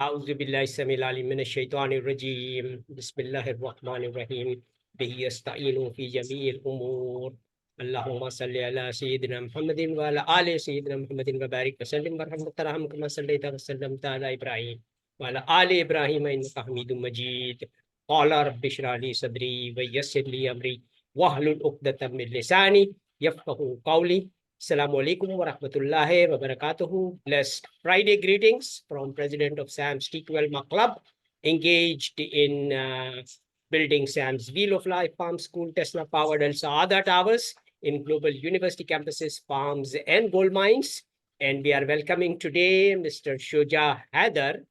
أعوذ بالله السميع العليم من الشيطان الرجيم بسم الله الرحمن الرحيم به يستعين في جميع الأمور اللهم صل على سيدنا محمد وعلى آل سيدنا محمد وبارك وسلم وارحم وترحم كما صليت وسلمت على إبراهيم وعلى آل إبراهيم إنك حميد مجيد قال رب اشرح لي صدري ويسر لي أمري واحلل عقدة من لساني يفقهوا قولي. Assalamu alaikum wa rahmatullahi wa barakatuhu. Blessed Friday greetings from President of SAMS TQLMA Club, engaged in building SAMS Wheel of Life Farm School, Tesla powered and Saadah towers in global university campuses, farms, and gold mines. And we are welcoming today Mr. Shuja Haider,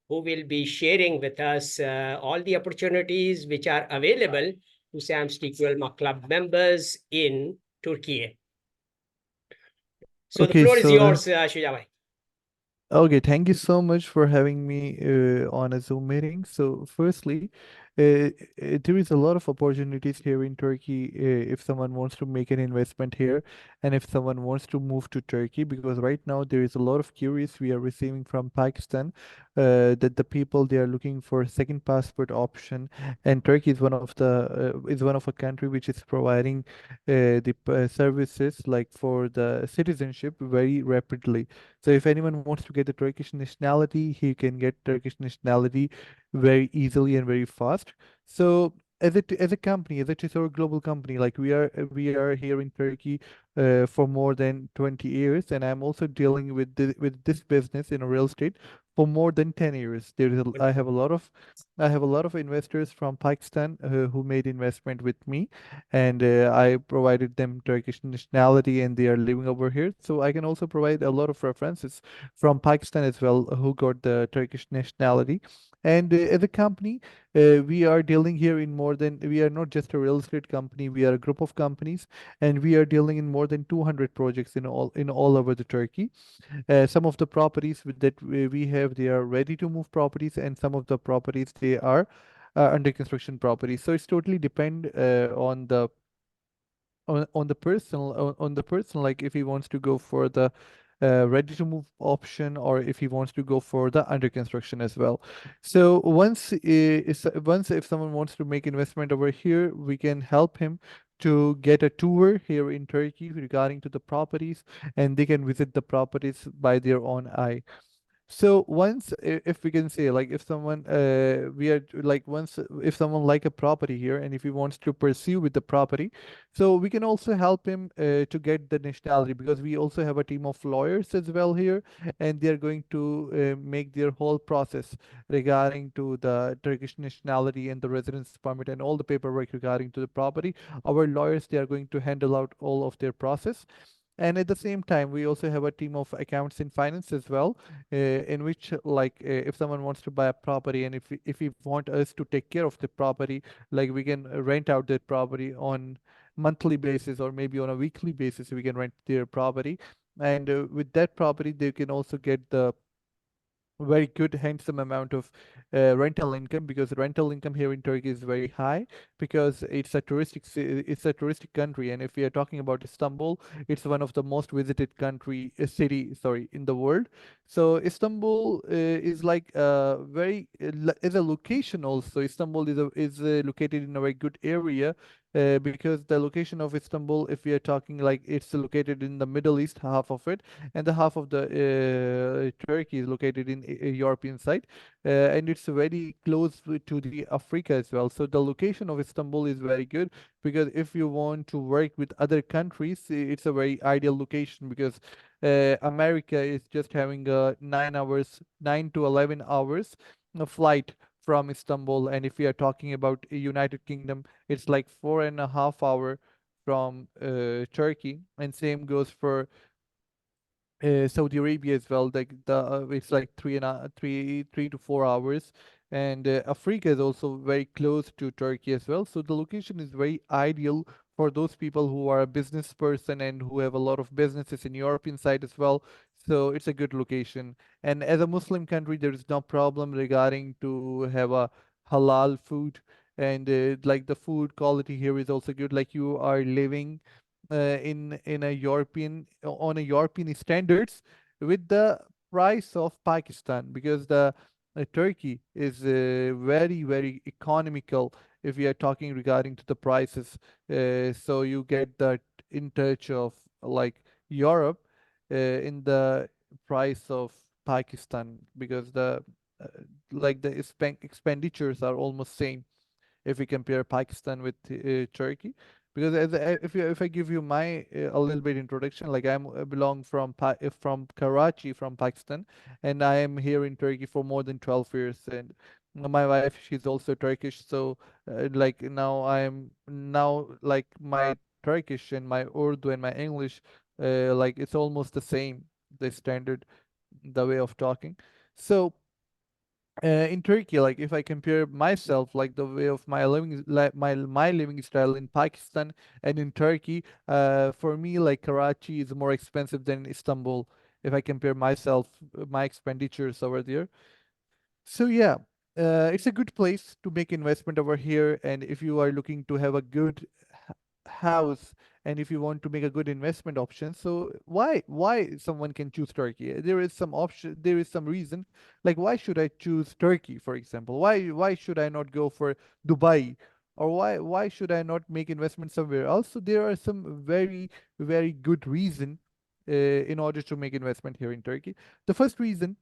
who will be sharing with us all the opportunities which are available to SAMS TQLMA Club members in Turkiye. So the Okay, floor is so yours, Shuja bhai. okay, thank you so much for having me on a Zoom meeting. So, firstly, there is a lot of opportunities here in Turkey if someone wants to make an investment here and if someone wants to move to Turkey, because right now there is a lot of queries we are receiving from Pakistan that the people they are looking for a second passport option, and Turkey is one of a country which is providing the services like for the citizenship very rapidly. So if anyone wants to get the Turkish nationality, he can get Turkish nationality very easily and very fast. So as a company, as a Tesoro global company, like we are here in Turkey for more than 20 years, and I'm also dealing with this business in real estate for more than 10 years. I have a lot of investors from Pakistan who made investment with me, and I provided them Turkish nationality, and they are living over here. So I can also provide a lot of references from Pakistan as well who got the Turkish nationality. And as a company, we are dealing here in we are not just a real estate company, we are a group of companies, and we are dealing in more than 200 projects in all over the Turkey. Some of the properties that we have, they are ready to move properties, and some of the properties they are under construction properties. So it's totally depend on the person, like if he wants to go for the ready to move option, or if he wants to go for the under construction as well. So once if someone wants to make investment over here, we can help him to get a tour here in Turkey regarding to the properties, and they can visit the properties by their own eye. So once, if we can say, like if someone, we are like once, if someone like a property here, and if he wants to pursue with the property, so we can also help him to get the nationality, because we also have a team of lawyers as well here, and they are going to make their whole process regarding to the Turkish nationality and the residence permit and all the paperwork regarding to the property. Our lawyers, they are going to handle out all of their process. And at the same time, we also have a team of accounts and finance as well, in which, like, if someone wants to buy a property, and if we want us to take care of the property, like we can rent out that property on monthly basis or maybe on a weekly basis, we can rent their property. And with that property, they can also get the very good handsome amount of rental income, because rental income here in Turkey is very high, because it's a touristic country, and if we are talking about Istanbul, it's one of the most visited city, sorry, in the world. So Istanbul is like is a location also. Istanbul is located in a very good area, because the location of Istanbul, if we are talking, like it's located in the Middle East, half of it, and the half of the Turkey is located in European side, and it's very close to the Africa as well. So the location of Istanbul is very good, because if you want to work with other countries, it's a very ideal location, because America is just having a 9 to 11 hours flight from Istanbul, and if we are talking about United Kingdom, it's like 4.5 hours from Turkey, and same goes for Saudi Arabia as well. Like it's like 3 to 4 hours, and Africa is also very close to Turkey as well. So the location is very ideal for those people who are a business person and who have a lot of businesses in European side as well. So it's a good location. And as a Muslim country, there is no problem regarding to have a halal food, and like the food quality here is also good. Like you are living in a European on a European standards with the price of Pakistan, because the Turkey is very, very economical if we are talking regarding to the prices. So you get that in touch of like Europe in the price of Pakistan, because the uh, like the expenditures are almost same if we compare Pakistan with Turkey. Because if I give you my a little bit introduction, like belong from from Karachi, from Pakistan, and I am here in Turkey for more than 12 years, and my wife, she's also Turkish. So like now I am now like my Turkish and my Urdu and my English, like it's almost the same, the standard, the way of talking. So in Turkey, like if I compare myself, like the way of my living, my living style in Pakistan and in Turkey, for me, like Karachi is more expensive than Istanbul. If I compare myself, my expenditures over there. So yeah, it's a good place to make investment over here. And if you are looking to have a good house, and if you want to make a good investment option, so why someone can choose Turkey? There is some option, there is some reason. Like why should I choose Turkey, for example? Why should I not go for Dubai? Or why should I not make investment somewhere else? So there are some very, very good reason in order to make investment here in Turkey. The first reason,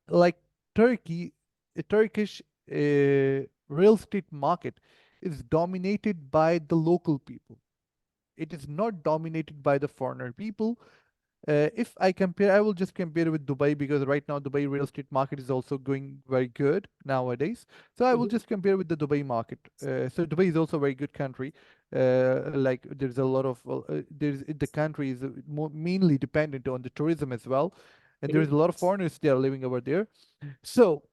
like Turkey, a Turkish real estate market is dominated by the local people. It is not dominated by the foreigner people. If I compare, I will just compare with Dubai, because right now Dubai real estate market is also going very good nowadays. So I will Mhm. just compare with the Dubai market. So Dubai is also a very good country. Like there's a lot of there's the country is mainly dependent on the tourism as well, and there's Mhm. a lot of foreigners they are living over there. So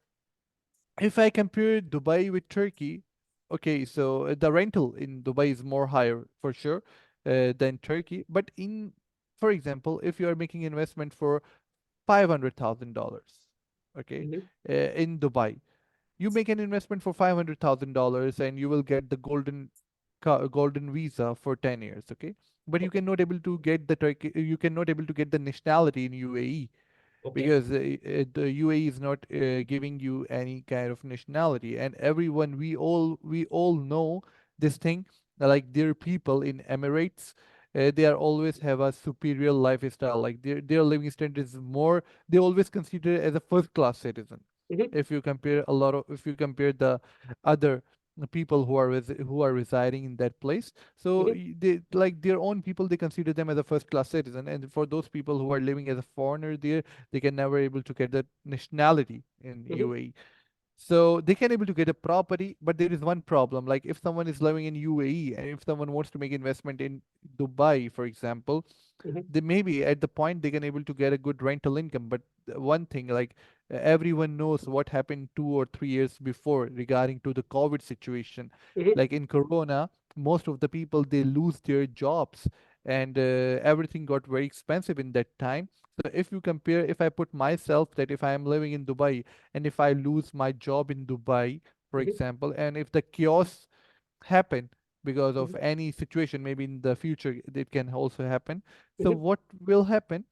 if I compare Dubai with Turkey, okay, so the rental in Dubai is more higher for sure than Turkey. But in, for example, if you are making investment for $500,000, okay, Mhm. in Dubai, you make an investment for $500,000 and you will get the golden visa for 10 years, okay. But you Okay. cannot able to get the Turkey, you cannot able to get the nationality in UAE, Okay. because the UAE is not giving you any kind of nationality. And everyone, we all know this thing, like their people in Emirates, they are always have a superior lifestyle, like their living standard is more, they always consider as a first class citizen. Mhm. If you compare a lot of, if you compare the other people who are who are residing in that place, so Mhm. they, like their own people, they consider them as a first class citizen. And for those people who are living as a foreigner there, they can never able to get the nationality in Mhm. UAE. So they can able to get a property, but there is one problem. Like if someone is living in UAE and if someone wants to make investment in Dubai, for example, Mhm. they maybe at the point they can able to get a good rental income. But one thing, like everyone knows what happened 2 or 3 years before regarding to the COVID situation. Mhm. Like in Corona, most of the people they lose their jobs, and everything got very expensive in that time. So if you compare, if I put myself that if I am living in Dubai and if I lose my job in Dubai, for Mhm. example, and if the chaos happen because of Mhm. any situation, maybe in the future it can also happen. So Mhm. what will happen,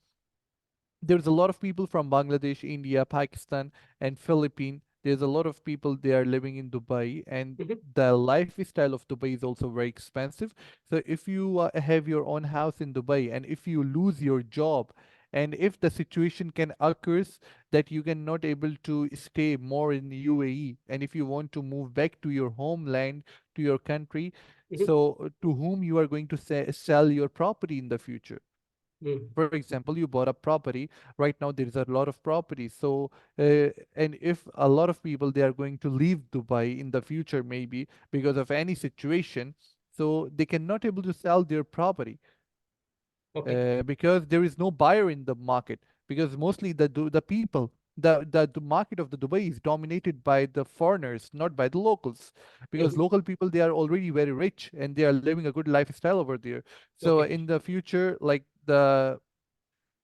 there's a lot of people from Bangladesh, India, Pakistan, and Philippines. There's a lot of people they are living in Dubai, and Mhm. the lifestyle of Dubai is also very expensive. So if you have your own house in Dubai, and if you lose your job, and if the situation can occurs that you cannot able to stay more in UAE, and if you want to move back to your homeland, to your country, Mhm. so to whom you are going to sell your property in the future? Mhm. For example, you bought a property. Right now there is a lot of property, so and if a lot of people they are going to leave Dubai in the future, maybe because of any situation, so they cannot able to sell their property Okay. because there is no buyer in the market, because mostly the people, the market of the Dubai is dominated by the foreigners, not by the locals, because Mhm. local people they are already very rich and they are living a good lifestyle over there. So Okay. in the future, like the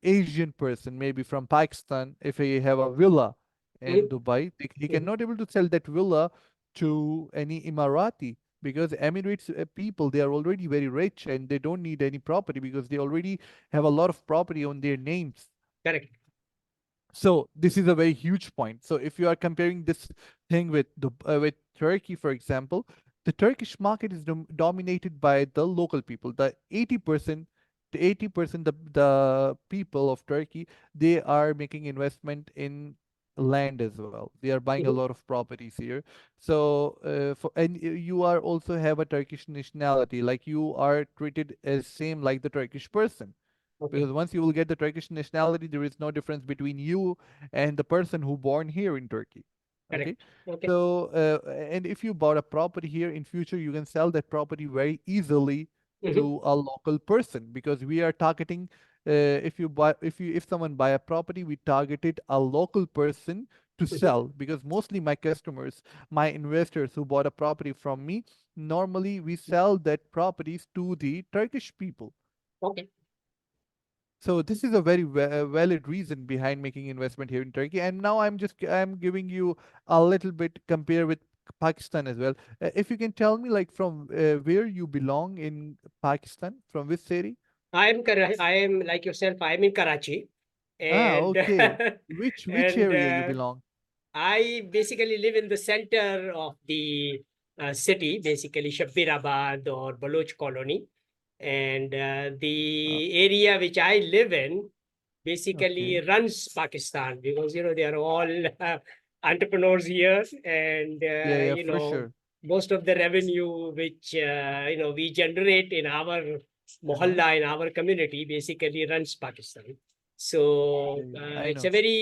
Asian person, maybe from Pakistan, if he have a villa in Mhm. Dubai, he Mhm. cannot able to sell that villa to any Emirati, because Emirates people they are already very rich and they don't need any property because they already have a lot of property on their names. Correct. So this is a very huge point. So if you are comparing this thing with with Turkey, for example, the Turkish market is dominated by the local people. The 80%, the people of Turkey, they are making investment in land as well. They are buying a Mhm. lot of properties here. So you are also have a Turkish nationality, like you are treated as same like the Turkish person, Okay, because once you will get the Turkish nationality, there is no difference between you and the person who born here in Turkey. Okay, correct. Okay. so and if you bought a property here in future, you can sell that property very easily Mhm. to a local person, because we are targeting. If someone buy a property, we targeted a local person to Mhm. sell, because mostly my customers, my investors who bought a property from me, normally we sell that properties to the Turkish people. Okay. So this is a very valid reason behind making investment here in Turkey. And now I'm giving you a little bit compare with Pakistan as well. If you can tell me like from where you belong in Pakistan, from which city? I am like yourself. I am in Karachi, Ah, and okay. Which and area you belong? I basically live in the center of the city, basically Shabbirabad or Baloch colony. And Uh, the area which I live in basically okay. runs Pakistan because, they are all entrepreneurs here. And, Yeah, yeah, for sure. most of the revenue which, we generate in our Uh-huh. mohalla, in our community, basically runs Pakistan. So Yeah, yeah, I it's a know. very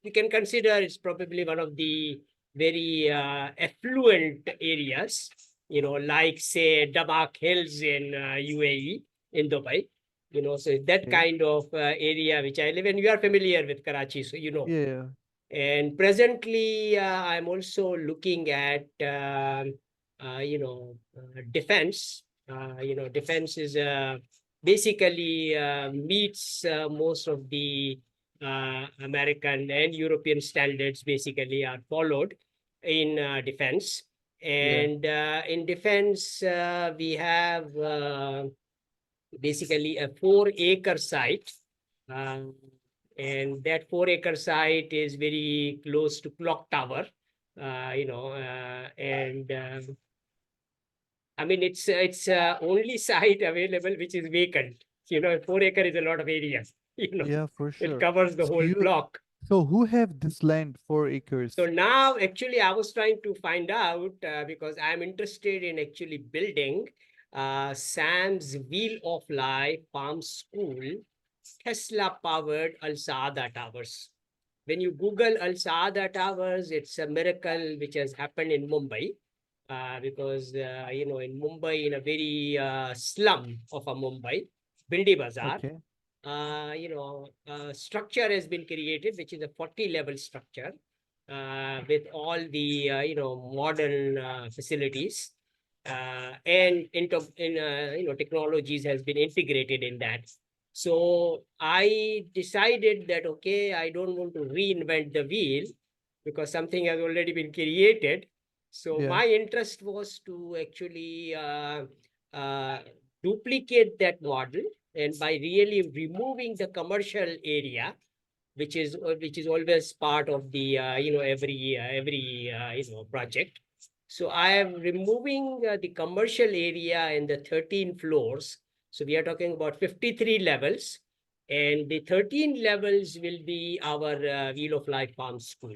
we can consider it's probably one of the very affluent areas, like say Damak Hills in UAE, in Dubai. So that Okay. kind of area which I live in. You are familiar with Karachi, so you know. Yeah, And presently, I'm also looking at, defense. Defense is basically meets most of the American and European standards, basically, are followed in defense. yeah, And in defense, we have basically a 4-acre site. Um, and that 4-acre site is very close to clock tower. And I mean, it's only site available which is vacant. 4-acre is a lot of area. yeah, for It sure. covers the So whole you, block. so who have this land, So 4 acres? now, actually, I was trying to find out because I'm interested in actually building Sam's Wheel of Life Farm School Tesla powered Al Saadah Towers. When you Google Al Saadah Towers, it's a miracle which has happened in Mumbai. Because in Mumbai, in a very slum of a Mumbai, Bindi Bazaar, Okay. structure has been created, which is a 40-level structure with all the modern facilities, and technologies has been integrated in that. So I decided that, okay, I don't want to reinvent the wheel because something has already been created. So Yeah, my interest was to actually uh, duplicate that model, and by really removing the commercial area, which is always part of the every project. So I am removing the commercial area in the 13 floors. So we are talking about 53 levels, and the 13 levels will be our Wheel of Life Farm School.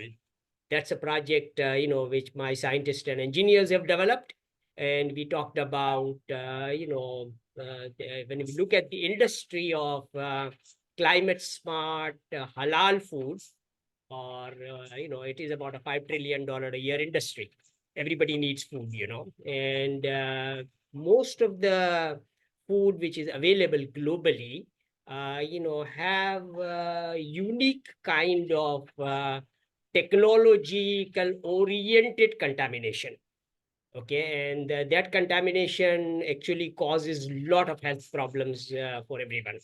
That's a project which my scientists and engineers have developed. And we talked about when we look at the industry of climate smart halal foods, or it is about a $5 trillion a year industry. Everybody needs food, and most of the food which is available globally have unique kind of technological oriented contamination. Okay, and that contamination actually causes a lot of health problems for everyone. yeah,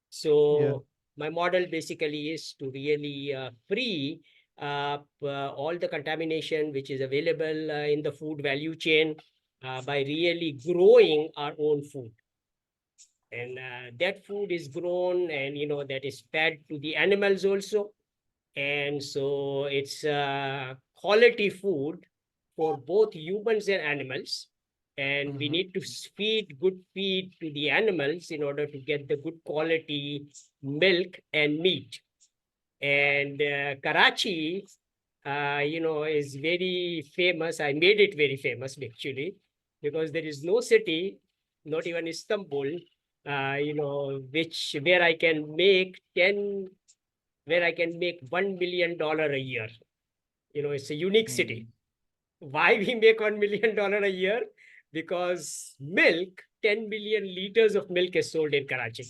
So my model basically is to really free all the contamination which is available in the food value chain by really growing our own food. And that food is grown, and that is fed to the animals also. And so it's quality food for both humans and animals. And we need to feed good feed to the animals in order to get the good quality milk and meat. And Karachi, is very famous. I made it very famous actually, because there is no city, not even Istanbul, where I can make $1 million a year. It's a unique city. Mm. Why we make $1 million a year? Because milk, 10 million liters of milk is sold in Karachi.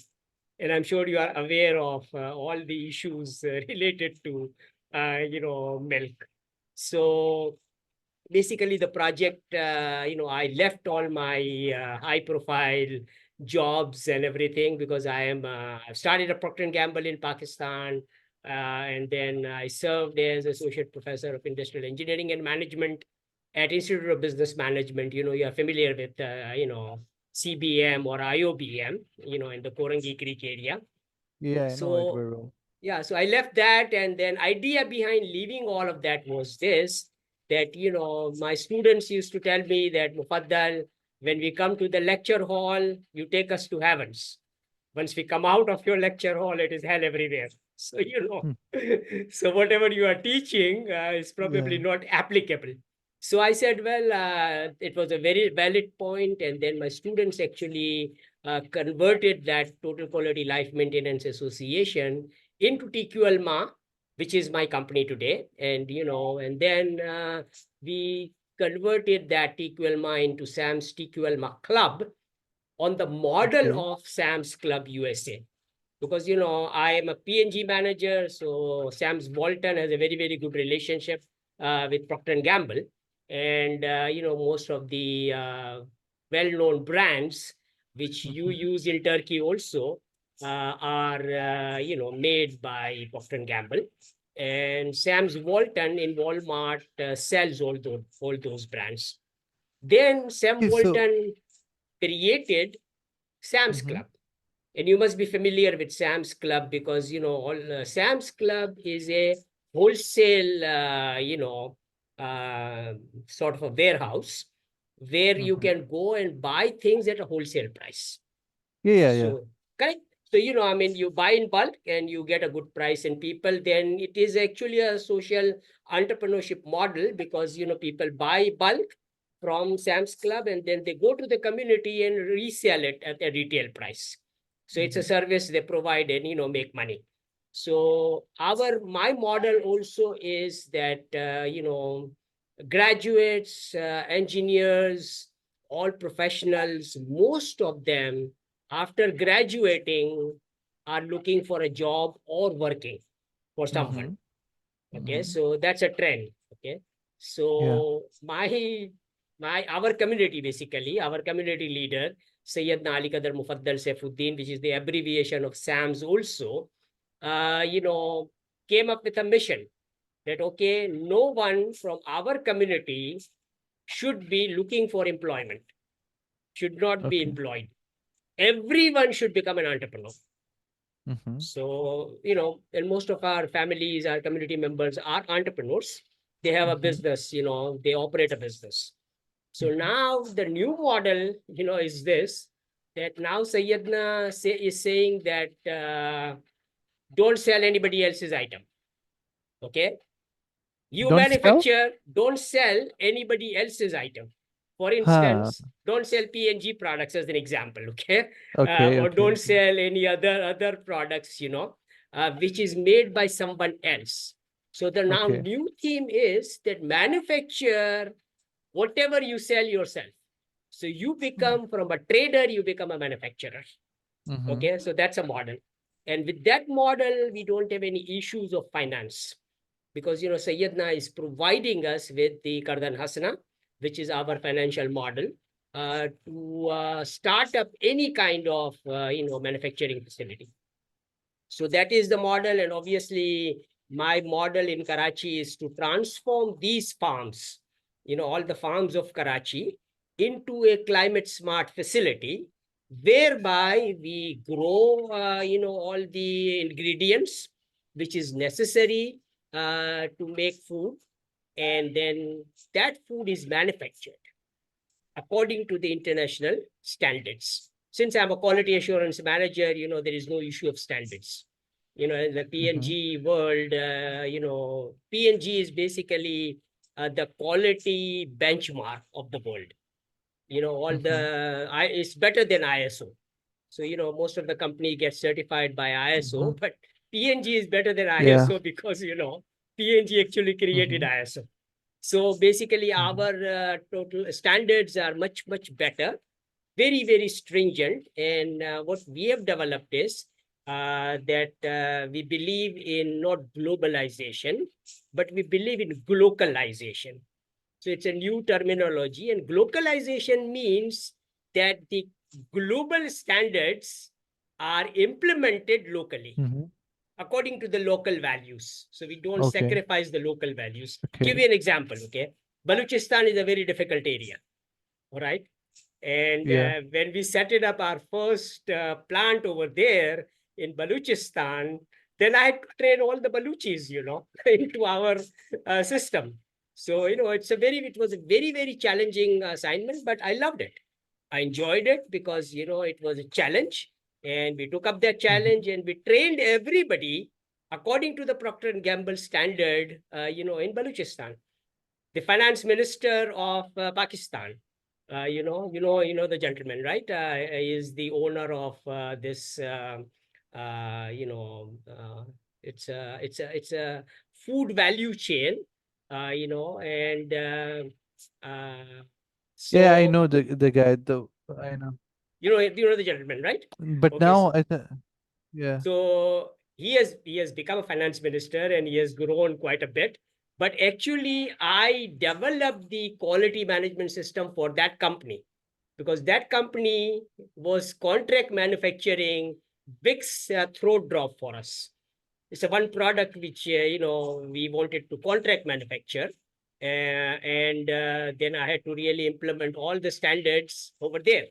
And I'm sure you are aware of all the issues related to, milk. So basically the project, I left all my high profile jobs and everything, because I've started a Procter and Gamble in Pakistan. And then I served as associate professor of industrial engineering and management at Institute of Business Management. You are familiar with, CBM or IOBM, in the Korangi Creek area. Yeah, I know it So very well. yeah, so I left that, and then idea behind leaving all of that was this, that, my students used to tell me that, Mufaddal, when we come to the lecture hall, you take us to heavens. Once we come out of your lecture hall, it is hell everywhere. So, Hmm. so whatever you are teaching is probably Yeah. not applicable. So I said, well, it was a very valid point. And then my students actually converted that Total Quality Life Maintenance Association into TQLMA, which is my company today. And then we converted that TQLMA into SAMS TQLMA Club on the Okay. model of SAMS Club USA. Because, I am a P&G manager, so Sam's Walton has a very, very good relationship with Procter and Gamble. And, most of the well-known brands, which you use in Turkey also, are, made by Procter and Gamble. And Sam's Walton in Walmart sells all those brands. Then Sam Okay, so Walton created Sam's mhm. Club. And you must be familiar with Sam's Club, because, Sam's Club is a wholesale, sort of a warehouse where you Mhm. can go and buy things at a wholesale price. Yeah, yeah, yeah. So, correct. So, you buy in bulk and you get a good price, and people, then it is actually a social entrepreneurship model, because, people buy bulk from Sam's Club and then they go to the community and resell it at a retail price. So it's a Mhm. service they provide and, make money. So my model also is that, graduates, engineers, all professionals, most of them after graduating are looking for a job or working for someone. Mhm. Okay, Mhm. so that's a trend. Okay, Yeah. so our community, basically our community leader Sayyidna Ali Qadar Mufaddal Saifuddin, which is the abbreviation of SAMS also, uh, you know came up with a mission that, okay, no one from our community should be looking for employment, should not be Okay. employed. Everyone should become an entrepreneur. Mhm. So, and most of our families, our community members are entrepreneurs. They have a Mhm. business, they operate a business. So Mhm. now the new model, is this, that now Sayyidna is saying that don't sell anybody else's item. Okay. You Don't sell? manufacture, don't sell anybody else's item. For Huh. instance, don't sell P&G products as an example, okay? Okay, Or okay, don't okay. sell any other products, which is made by someone else. So the now Okay. new theme is that manufacture whatever you sell yourself. So you Mm. become from a trader, you become a manufacturer. Mhm. Okay, so that's a model. And with that model, we don't have any issues of finance, because, Sayyidna is providing us with the Kardan Hasana, which is our financial model, to start up any kind of, manufacturing facility. So that is the model. And obviously, my model in Karachi is to transform these farms, all the farms of Karachi, into a climate smart facility, whereby we grow, all the ingredients which is necessary to make food, and then that food is manufactured according to the international standards. Since I'm a quality assurance manager, there is no issue of standards. In the PNG world, PNG is basically the quality benchmark of the world. It's better than ISO. So, most of the company gets certified by ISO, but PNG is better than ISO because, PNG actually created ISO. So basically our total standards are much, much better, very, very stringent. And what we have developed is that we believe in not globalization, but we believe in glocalization. So it's a new terminology, and glocalization means that the global standards are implemented locally according to the local values. So we don't sacrifice the local values. Give you an example, okay? Balochistan is a very difficult area, all right? And when we set it up our first plant over there in Balochistan, then I had to train all the Baluchis, into our system. So, it was a very, very challenging assignment, but I loved it. I enjoyed it because, it was a challenge, and we took up that challenge and we trained everybody according to the Procter & Gamble standard, in Balochistan. The finance minister of Pakistan, you know the gentleman, right? Is the owner of this, it's a food value chain, and so I know the guy. I know. you know the gentleman, right? But Okay, now so, so he has become a finance minister and he has grown quite a bit. But actually, I developed the quality management system for that company because that company was contract manufacturing Vicks throat drop for us. It's a one product which we wanted to contract manufacture, and then I had to really implement all the standards over there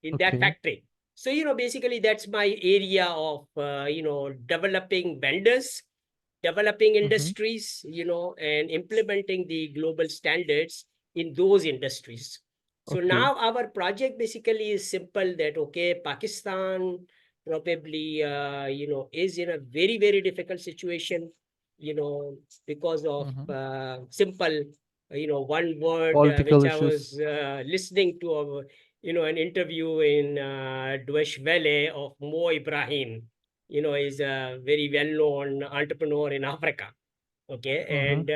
in that factory. So basically that's my area of developing vendors, developing industries, and implementing the global standards in those industries. So now our project basically is simple that, okay, Pakistan probably, is in a very, very difficult situation, because of simple, one word, political which I issues. was listening to, an interview in Deutsche Welle of Mo Ibrahim, is a very well-known entrepreneur in Africa. Okay. And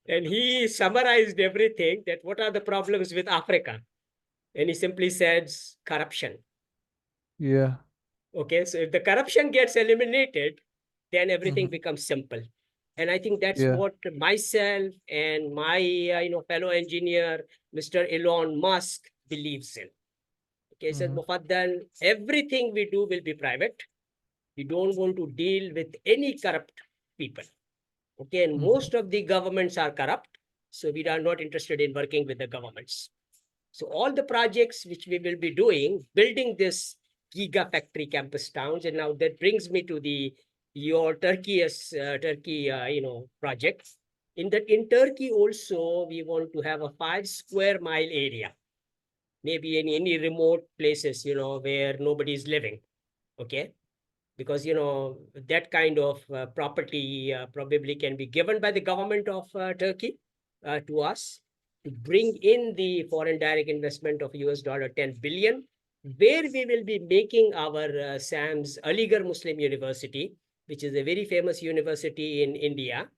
and he summarized everything, that what are the problems with Africa? And he simply says corruption. Yeah. Okay. So if the corruption gets eliminated, then everything becomes simple. And I think that's what myself and my fellow engineer, Mr. Elon Musk, believes in. Okay. He says, Mufaddal, everything we do will be private. We don't want to deal with any corrupt people. Okay, and most of the governments are corrupt, so we are not interested in working with the governments. So all the projects which we will be doing, building this Gigafactory campus towns, and now that brings me to your Turkey project. In Turkey also, we want to have a 5 square mile area, maybe in any remote places, where nobody is living. Okay. Because that kind of property probably can be given by the government of Turkey to us to bring in the foreign direct investment of $10 billion, where we will be making our SAMS Aligarh Muslim University, which is a very famous university in India,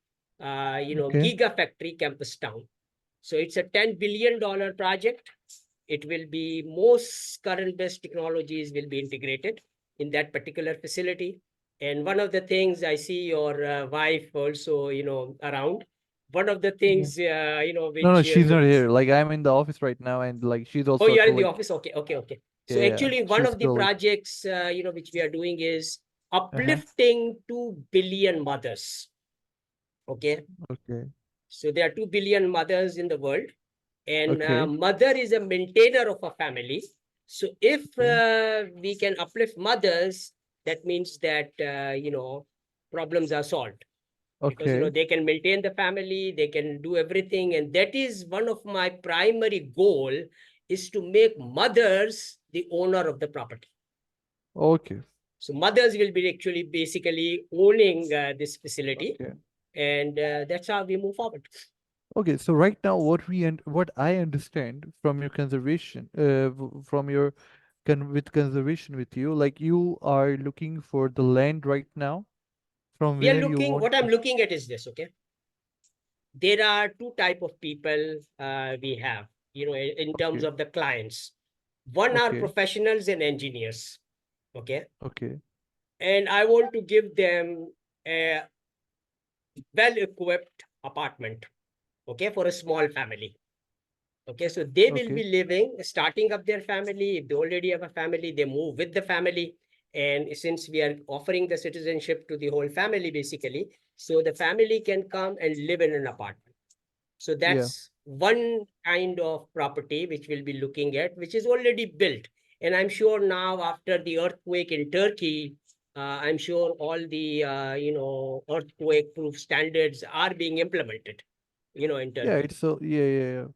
Gigafactory campus town. So it's a $10 billion project. It will be most current best technologies will be integrated in that particular facility. And one of the things, I see your wife also, around. One of the things, which... No, she's not here. Like, I'm in the office right now, and like she's also. Oh, you are in the like, office? Okay. So actually, one of the projects, which we are doing is uplifting 2 billion mothers. Okay. So there are 2 billion mothers in the world, and mother is a maintainer of a family. So if we can uplift mothers, that means that, problems are solved. Because Okay. they can maintain the family, they can do everything, and that is one of my primary goal, is to make mothers the owner of the property. Okay. So mothers will be actually basically owning this facility, Okay. and that's how we move forward. Okay, so right now, what I understand from your conservation, from your conservation with you, like you are looking for the land right now, from We are where you looking, want what I'm to. looking at is this, okay? There are two type of people we have, in terms Okay, of the clients. One are okay, professionals and engineers, okay? okay, And I want to give them a well-equipped apartment, okay, for a small family. Okay, so they will okay. be living, starting up their family. If they already have a family, they move with the family. And since we are offering the citizenship to the whole family, basically, so the family can come and live in an apartment. So Yeah, that's one kind of property which we'll be looking at, which is already built. And I'm sure now, after the earthquake in Turkey, I'm sure all the earthquake-proof standards are being implemented, in yeah. Turkey. It's so yeah, yeah, yeah,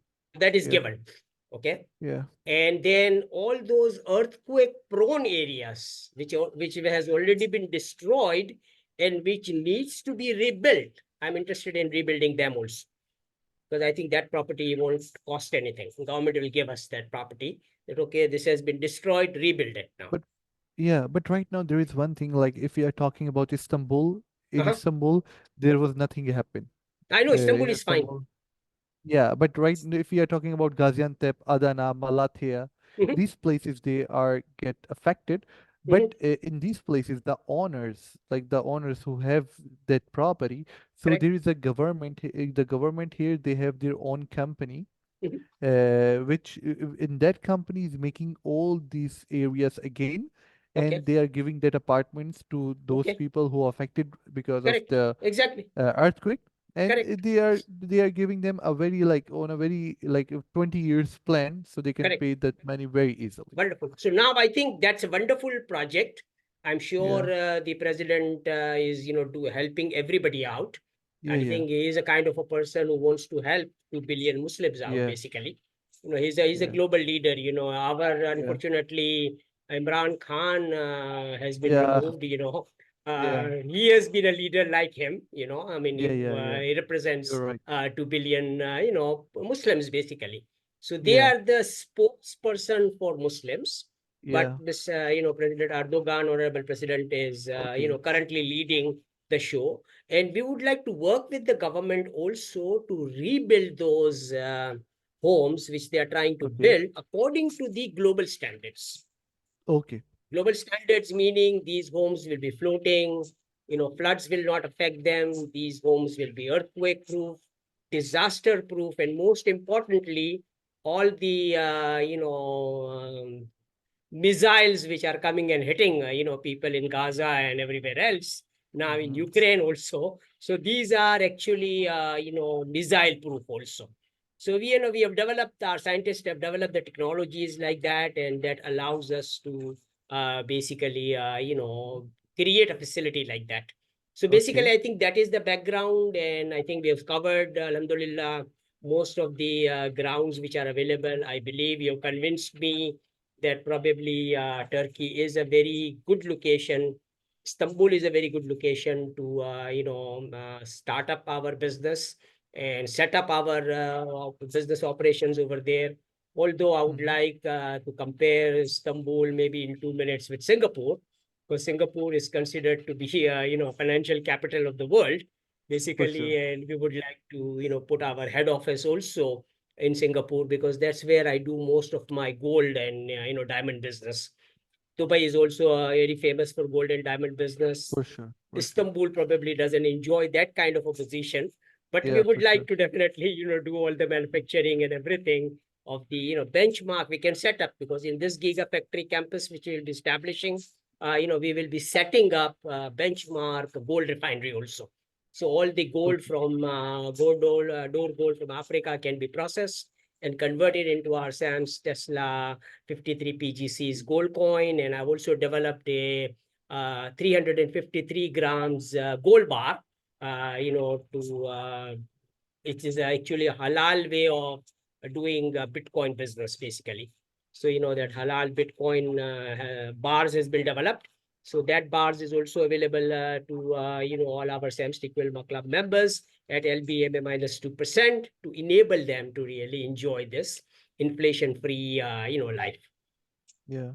That is yeah, given. Okay. yeah. And then all those earthquake prone areas which has already been destroyed and which needs to be rebuilt, I'm interested in rebuilding them also, because I think that property won't cost anything. The government will give us that property, that okay, this has been destroyed, rebuild it now. But yeah, but right now there is one thing. Like if we are talking about Istanbul, in Uh-huh. Istanbul, there was nothing happen. I know In Istanbul is fine. Istanbul. Yeah, but if we are talking about Gaziantep, Adana, Malatya, Mhm, these places they are get affected. mhm. But in these places, the owners, like the owners who have that property, so Correct. there is a government. The government here, they have their own company, Mhm. which in that company is making all these areas again, Okay. and they are giving that apartments to those Okay. people who are affected because of Correct. the Exactly. earthquake, and Correct. they are giving them a very like on a very like a 20 years plan, so they can Correct. pay that money very easily. Wonderful. So now I think that's a wonderful project. I'm sure Yeah, the president is, helping everybody out. yeah, I yeah, think he is a kind of a person who wants to help 2 billion Muslims out, yeah, basically. He's a yeah, global leader. Our yeah, unfortunately Imran Khan has been yeah, removed. yeah, He has been a leader like him. I mean, yeah, yeah, yeah. he represents You're right. 2 billion, Muslims, basically. So they Yeah, are the spokesperson for Muslims. But yeah. this, President Erdogan, honorable president, is, Okay, currently leading the show. And we would like to work with the government also to rebuild those homes which they are trying to okay, build according to the global standards. okay, Global standards meaning these homes will be floating, floods will not affect them, these homes will be earthquake proof, disaster proof, and most importantly, all the missiles which are coming and hitting people in Gaza and everywhere else, now in mm-hmm. Ukraine also. So these are actually missile proof also. So we have developed, our scientists have developed the technologies like that, and that allows us to basically create a facility like that. So basically, Okay, I think that is the background, and I think we have covered, alhamdulillah, most of the grounds which are available. I believe you have convinced me that probably Turkey is a very good location. Istanbul is a very good location to start up our business and set up our business operations over there. Although I would mm-hmm. like to compare Istanbul maybe in 2 minutes with Singapore, because Singapore is considered to be financial capital of the world, For sure, basically, and we would like to put our head office also in Singapore, because that's where I do most of my gold and diamond business. Dubai is also very famous for gold and diamond business. for sure, for sure. Istanbul probably doesn't enjoy that kind of a position, but we Yeah, would for sure. like to definitely do all the manufacturing and everything of the benchmark we can set up, because in this Gigafactory campus which we will be establishing, we will be setting up benchmark gold refinery also. So all the gold Okay, from door gold from Africa can be processed and converted into our SAMS Tesla 53 PGCs Gold Coin. And I've also developed a 353 grams gold bar, it is actually a halal way of doing Bitcoin business, basically. So, that halal Bitcoin bars has been developed. So that bars is also available to, all our SAMS TQLMA Club members at LBMA -2% to enable them to really enjoy this inflation-free, life. Yeah.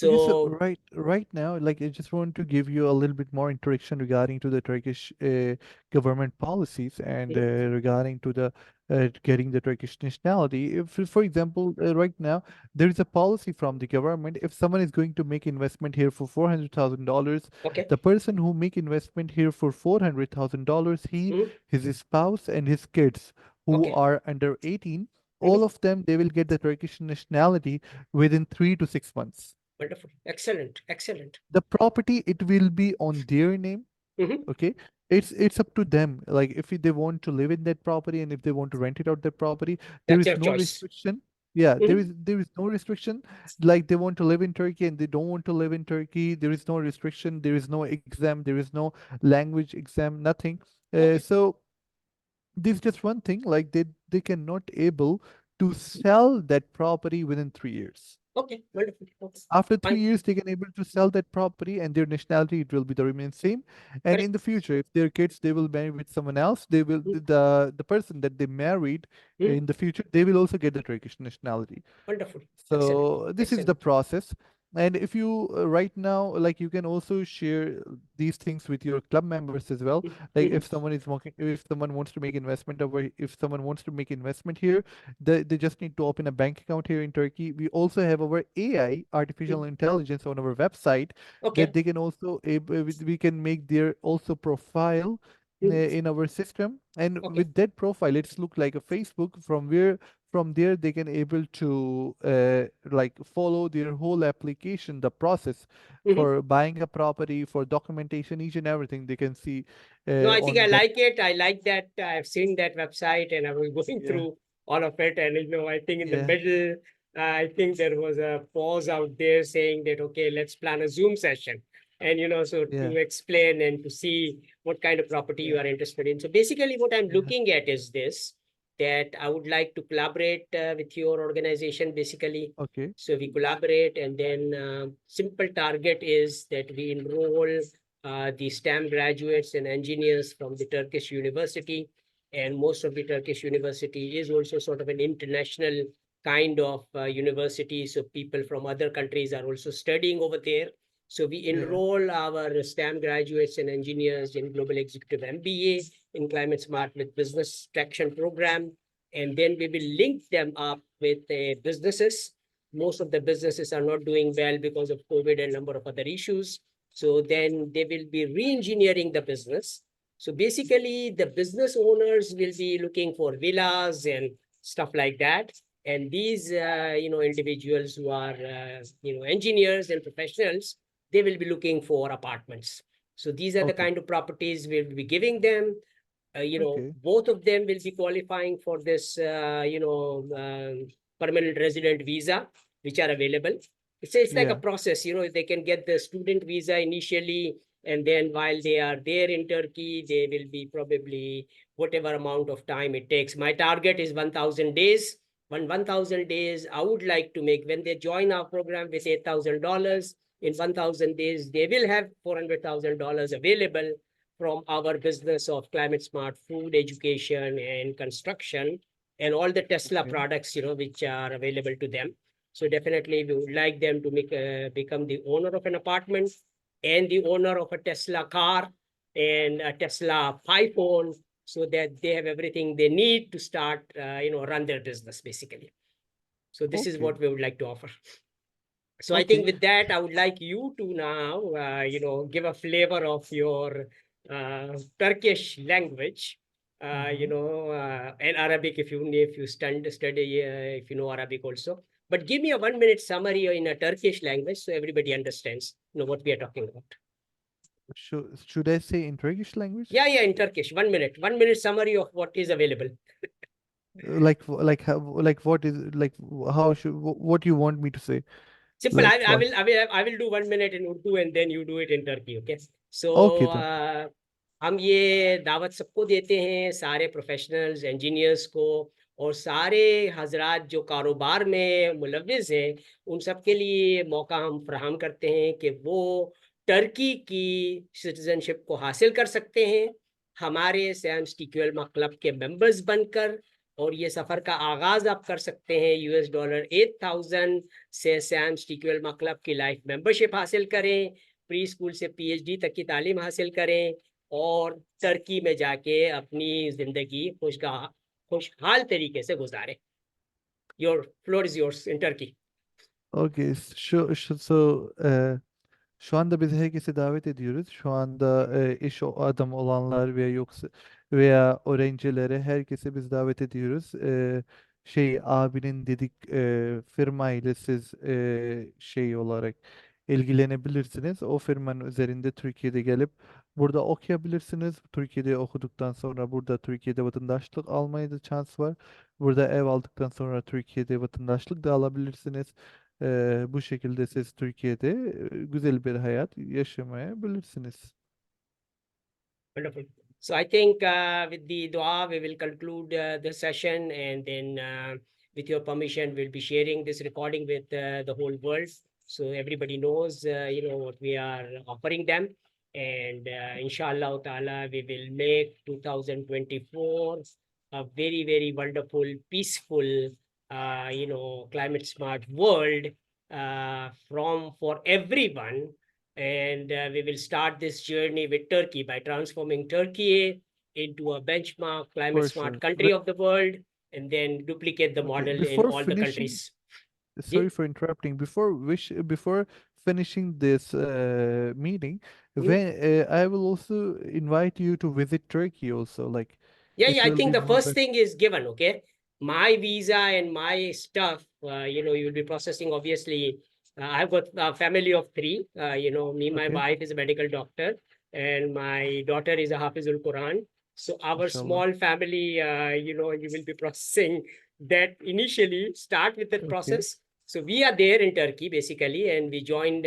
Because So, right now, like I just want to give you a little bit more introduction regarding to the Turkish government policies and mhm, regarding to the getting the Turkish nationality. If, for example, right now there is a policy from the government, if someone is going to make investment here for $400,000, okay, the person who make investment here for $400,000, he, mhm, his spouse, and his kids who okay, are under 18, all mhm, of them they will get the Turkish nationality within 3 to 6 months. wonderful, excellent, excellent. The property, it will be on their name. Mhm. Okay, it's up to them, like if they want to live in that property and if they want to rent it out that property, there That's is your no choice. restriction. Yeah, there Mhm. is there is no restriction. Like they want to live in Turkey and they don't want to live in Turkey, there is no restriction, there is no exam, there is no language exam, nothing. Okay, So there's just one thing, like they cannot able to sell that property within 3 years. okay, wonderful. Okay. After three Fine. years, they can able to sell that property and their nationality, it will be the remain same. And in Correct. the future, if their kids, they will marry with someone else, they will, Mm, the person that they married mm, in the future, they will also get the Turkish nationality. wonderful. Excellent. So this is the Excellent. process. And if you right now, like you can also share these things with your club members as well. Mm, Like mhm. if someone is working, if someone wants to make investment over, if someone wants to make investment here, they just need to open a bank account here in Turkey. We also have our AI, artificial Mm, intelligence, on our website that okay. they can also we can make their also profile Mm, in our system, and okay. with that profile it's look like a Facebook, from where from there they can able to like follow their whole application, the process Mhm. for buying a property, for documentation, each and everything they can see No, I think I on that. like it. I like that. I've seen that website and I was going Yeah, through all of it. And, I think in the yeah, middle, I think there was a pause out there saying that, okay, let's plan a Zoom session. And, so yeah, to explain and to see what kind of property you yeah, are interested in. So basically, what I'm yeah. looking at is this, that I would like to collaborate with your organization, basically. Okay, So we collaborate, and then simple target is that we enroll the STEM graduates and engineers from the Turkish university. And most of the Turkish university is also sort of an international kind of university. So people from other countries are also studying over there. So we yeah, enroll our STEM graduates and engineers in Global Executive MBA, in Climate Smart with Business Traction Program. And then we will link them up with businesses. Most of the businesses are not doing well because of COVID and a number of other issues. So then they will be re-engineering the business. So basically, the business owners will be looking for villas and stuff like that. And these, individuals who are, engineers and professionals, they will be looking for apartments. So these are the okay, kind of properties we'll be giving them. okay, Both of them will be qualifying for this, permanent resident visa, which are available. It's like a yeah, process, they can get the student visa initially, and then while they are there in Turkey, they will be probably whatever amount of time it takes. My target is 1,000 days. 1,000 days, I would like to make when they join our program with $8,000. In 1,000 days, they will have $400,000 available from our business of climate smart food, education, and construction, and all the Tesla okay, products, which are available to them. So definitely we would like them to become the owner of an apartment and the owner of a Tesla car and a Tesla iPhone, so that they have everything they need to start, run their business, basically. So this is okay, what we would like to offer. So I think okay. with that, I would like you to now, give a flavor of your Turkish language, Mm-hmm. and Arabic if you study, if you know Arabic also. But give me a 1 minute summary in a Turkish language so everybody understands, what we are talking about. Should I say in Turkish language? Yeah, yeah, in Turkish, 1 minute, 1 minute summary of what is available. Like how, like what is like how should what you want me to say? Simple. Like I will do 1 minute in Urdu and then you do it in Turkey. Okay. okay So then. हम ये दावत सबको देते हैं, सारे professionals, engineers को, और सारे हजरात जो कारोबार में मुलव्विस हैं, उन सब के लिए मौका हम फराहम करते हैं कि वो टर्की की सिटीजनशिप को हासिल कर सकते हैं हमारे सैम्स TQLMA क्लब के मेंबर्स बनकर। और ये सफ़र का आगाज़ आप कर सकते हैं $8,000 से सैम्स TQLMA क्लब की लाइफ मेंबरशिप हासिल करें, प्री स्कूल से PhD तक की तालीम हासिल करें, और टर्की में जाके अपनी ज़िंदगी खुशहाल तरीके से गुजारें। Your floor is yours in Turkey. Okay, şu anda biz herkese davet ediyoruz. Şu anda iş adam olanlar veya yoksa veya öğrencileri herkese biz davet ediyoruz. Şey abinin dedik firma ile siz şey olarak ilgilenebilirsiniz. O firmanın üzerinde Türkiye'de gelip burada okuyabilirsiniz. Türkiye'de okuduktan sonra burada Türkiye'de vatandaşlık almaya da şans var. Burada ev aldıktan sonra Türkiye'de vatandaşlık da alabilirsiniz. Bu şekilde siz Türkiye'de güzel bir hayat yaşamayabilirsiniz. Wonderful. So I think with the dua, we will conclude the session, and then with your permission, we'll be sharing this recording with the whole world, so everybody knows, what we are offering them. And inshallah ta'ala, we will make 2024 a very, very wonderful, peaceful, climate smart world for everyone. And we will start this journey with Turkey by transforming Turkey into a benchmark climate For smart sure. country of the world, and then duplicate the Okay, model in all the countries. sorry for interrupting. Before finishing this meeting, when I will also invite you to visit Turkey also. Like Yeah, it I will think be the more first better. thing is given, okay? My visa and my stuff, you'll be processing, obviously. I've got a family of three. Me, my Okay, wife is a medical doctor, and my daughter is a Hafizul Quran. So our inshallah. small family, you will be processing that initially, start with that Okay, process. So we are there in Turkey, basically, and we joined,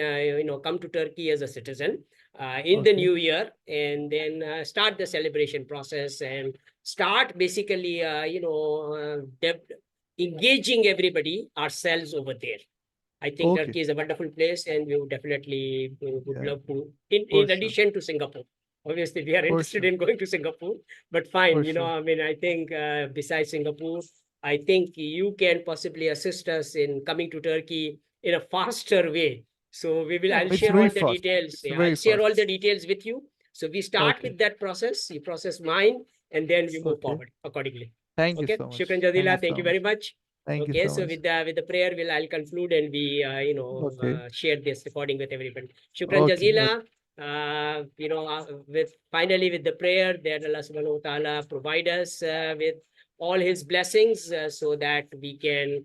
come to Turkey as a citizen in the okay, new year, and then start the celebration process, and start basically, engaging everybody ourselves over there. I think okay. Turkey is a wonderful place, and we would definitely would Yeah, love to, for in sure, addition to Singapore. Obviously, we are for interested sure, in going to Singapore, but fine, for sure. I mean, I think besides Singapore, I think you can possibly assist us in coming to Turkey in a faster way. So Yeah, I'll it's share very all the fast. details. It's Yeah, I'll very share fast. all the details with you. So we start Okay, with that process, you process mine, and then we move okay. forward accordingly. Thank you Okay, so Shukran much. Thank you Jazila, thank so you much. very much. Thank you Okay, so so much. with the prayer, I'll conclude, and we Okay, share this recording with everybody. Shukran okay, okay. Jazila. With finally with the prayer that Allah Subhanahu wa Taala provide us with all His blessings, so that we can